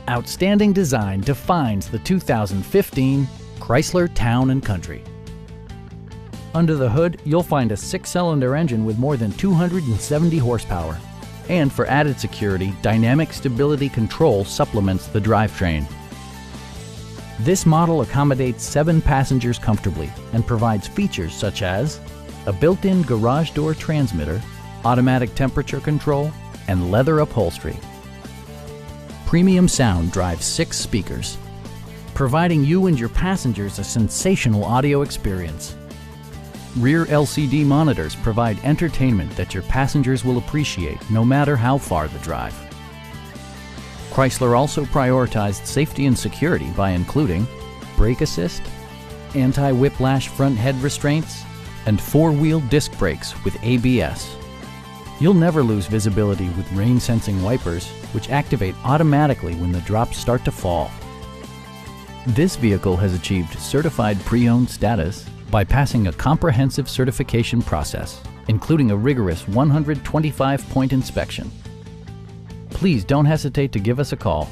Outstanding design defines the 2015 Chrysler Town Country. Under the hood, you'll find a 6-cylinder engine with more than 270 horsepower. And for added security, dynamic stability control supplements the drivetrain. This model accommodates 7 passengers comfortably and provides features such as a built-in garage door transmitter, automatic temperature control, and leather upholstery. Premium sound drives 6 speakers, providing you and your passengers a sensational audio experience. Rear LCD monitors provide entertainment that your passengers will appreciate no matter how far the drive. Chrysler also prioritized safety and security by including brake assist, anti-whiplash front head restraints, and 4-wheel disc brakes with ABS. You'll never lose visibility with rain-sensing wipers, which activate automatically when the drops start to fall. This vehicle has achieved certified pre-owned status by passing a comprehensive certification process, including a rigorous 125-point inspection. Please don't hesitate to give us a call.